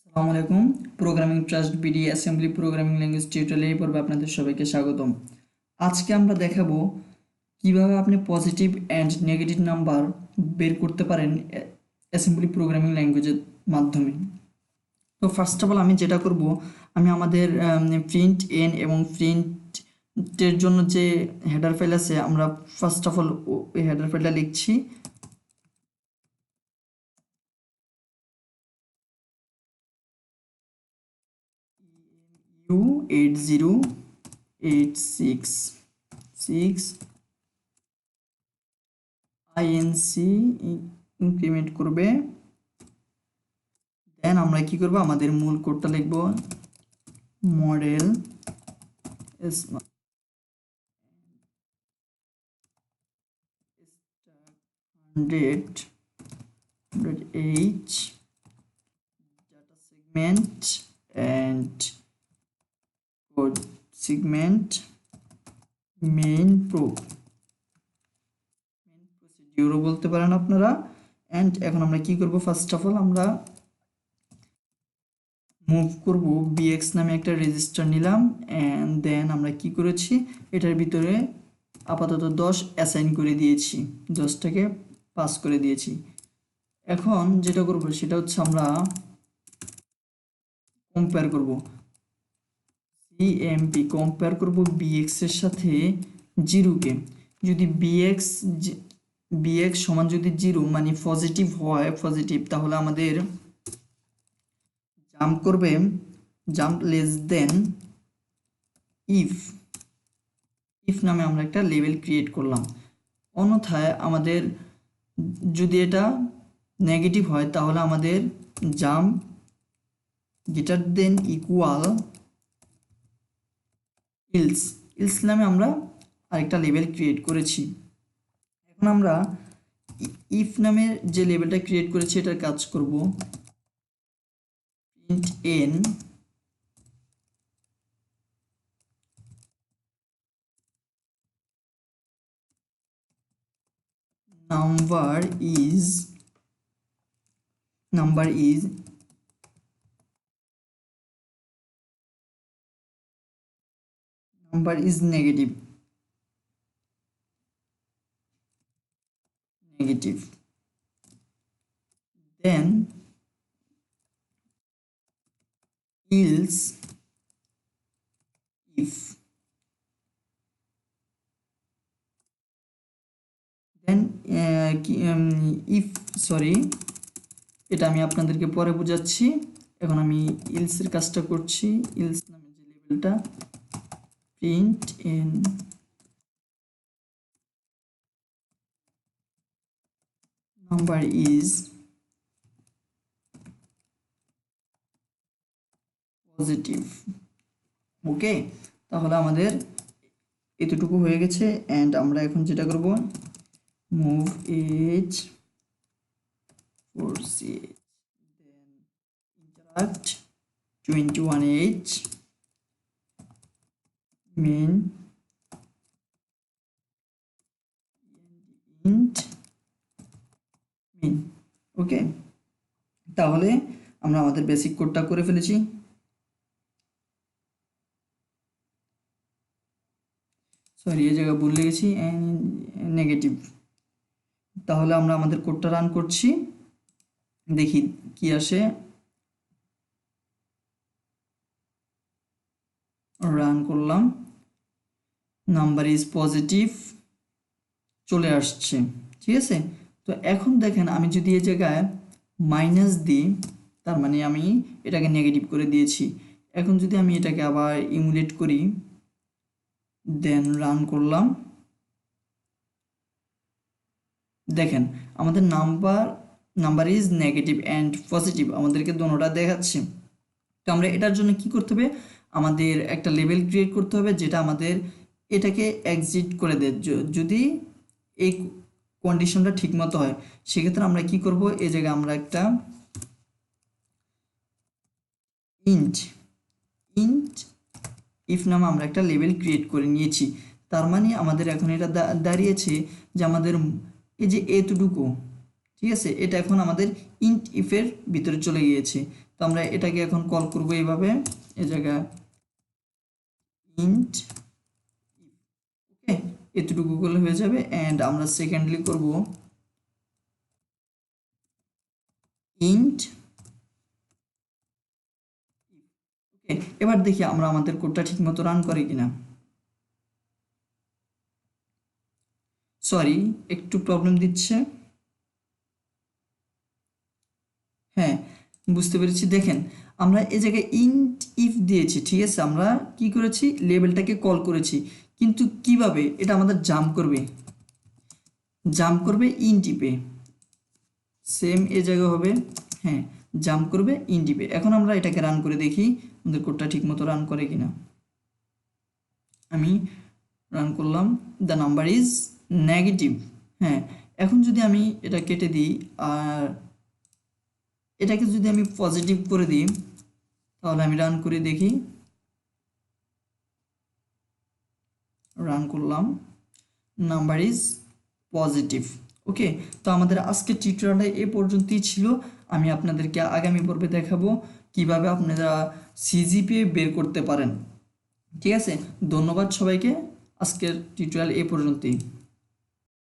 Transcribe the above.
আসসালামু আলাইকুম। Programming trust BD assembly programming language টিউটোরিয়ালে এই পর্বে আপনাদের সবাইকে স্বাগতম। আজকে আমরা দেখাবো কিভাবে আপনি পজিটিভ অ্যান্ড নেগেটিভ নাম্বার বের করতে পারেন অ্যাসেম্বলি প্রোগ্রামিং ল্যাঙ্গুয়েজের মাধ্যমে। তো ফার্স্ট অফ অল আমি যেটা করব, আমি আমাদের প্রিন্ট এন এবং প্রিন্টের জন্য যে হেডার ফাইল আছে, আমরা ফার্স্ট অফ অল ওই হেডার ফাইলটা লিখছি U80866 আইএনসি ইনক্রিমেন্ট করবে। দেন আমরা কি করব, আমাদের মূল কোডটা লিখব model hundred H data segment and code segment main প্রসিডিউরও বলতে পারেন আপনারা। অ্যান্ড এখন আমরা কি করব, ফার্স্ট অফ অল আমরা মুভ করব বিএক্স নামে একটা রেজিস্টার নিলাম। অ্যান্ড দেন আমরা কি করেছি, এটার ভিতরে আপাতত 10 অ্যাসাইন করে দিয়েছি, 10টাকে পাস করে দিয়েছি। এখন যেটা করব সেটা হচ্ছে আমরা কম্পেয়ার করব, সিএমপি কম্পেয়ার করব বিএক্স এর সাথে জিরোকে। যদি বিএক্স সমান যদি জিরো মানে পজিটিভ হয়, পজিটিভ, তাহলে আমাদের জাম্প করবে, জাম্প লেস দেন ইফ নামে আমরা একটা লেভেল ক্রিয়েট করলাম। অন্যথায় আমাদের যদি এটা নেগেটিভ হয় তাহলে আমাদের jump greater than equal else নামে আমরা আরেকটা লেভেল ক্রিয়েট করেছি। এখন আমরা ইফ নামের যে লেভেলটা ক্রিয়েট করেছি এটার কাজ করব, print N number is negative, then else if then if sorry, এটা আমি আপনাদেরকে পরে বোঝাচ্ছি। এখন আমি ইলস এর কাজটা করছি। ইলস নামে যে লেভেলটা print N number is positive. Okay, তাহলে আমাদের এতটুকু হয়ে গেছে। অ্যান্ড আমরা এখন যেটা করব, move ax 4ch, then interact 21h main int main। Okay, তাহলে আমরা আমাদের বেসিক কোডটা করে ফেলেছি। সরি, এই জায়গায় ভুল লিখেছি, নেগেটিভ। তাহলে আমরা আমাদের কোডটা রান করছি, দেখি কি আসে। রান করলাম, নাম্বার ইজ পজিটিভ চলে আসছে, ঠিক আছে। তো এখন দেখেন, আমি যদি এই জায়গায় মাইনাস দিই তার মানে আমি এটাকে নেগেটিভ করে দিয়েছি। এখন যদি আমি এটাকে আবার ইমুলেট করি, দেন রান করলাম, দেখেন আমাদের number is negative and positive আমাদেরকে দোনোটা দেখাচ্ছে। তো আমরা এটার জন্য কি করতে হবে, আমাদের একটা লেভেল ক্রিয়েট করতে হবে যেটা আমাদের এটাকে এক্সিট করে দেয়। যদি এই কন্ডিশনটা ঠিকমতো হয় সেক্ষেত্রে আমরা কি করব, এই জায়গায় আমরা একটা ইন্ট ইফ নামে আমরা একটা লেভেল ক্রিয়েট করে নিয়েছি। তার মানে আমাদের এখন এটা দাঁড়িয়েছে যে আমাদের এই যে এতটুকু, ঠিক আছে, এটা এখন আমাদের ইন্ট ইফের ভিতরে চলে গিয়েছে। তো আমরা এটাকে এখন কল করব এইভাবে, এই জায়গা ইন্ট, ওকে, এতটুকু করলে হয়ে যাবে। অ্যান্ড আমরা সেকেন্ডলি করব ইন্ট, ওকে। এবার দেখি আমরা আমাদের কোডটা ঠিকমতো রান করে কিনা। সরি, একটু প্রবলেম দিচ্ছে। হ্যাঁ, বুঝতে পেরেছি। দেখেন আমরা এই জায়গায় ইন্ট ইফ দিয়েছি, ঠিক আছে, আমরা কি করেছি, লেবেলটাকে কল করেছি, কিন্তু কিভাবে, এটা আমাদের জাম্প করবে ইন্ট ইপে, সেম এ জায়গা হবে, হ্যাঁ, জাম্প করবে ইন্ট ইপে। এখন আমরা এটাকে রান করে দেখি আমাদের কোডটা ঠিকমতো রান করে কিনা। আমি রান করলাম, দ্য নাম্বার ইজ নেগেটিভ। হ্যাঁ, এখন যদি আমি এটা কেটে দিই আর এটাকে যদি আমি পজিটিভ করে দিই, তাহলে আমি রান করে দেখি, রান করলাম, নাম্বার ইজ পজিটিভ। ওকে, তো আমাদের আজকের টিউটোরিয়ালটা এ পর্যন্তই ছিল। আমি আপনাদেরকে আগামী পর্বে দেখাবো কিভাবে আপনারা সিজিপিএ বের করতে পারেন। ঠিক আছে, ধন্যবাদ সবাইকে। আজকের টিউটোরিয়াল এ পর্যন্তই।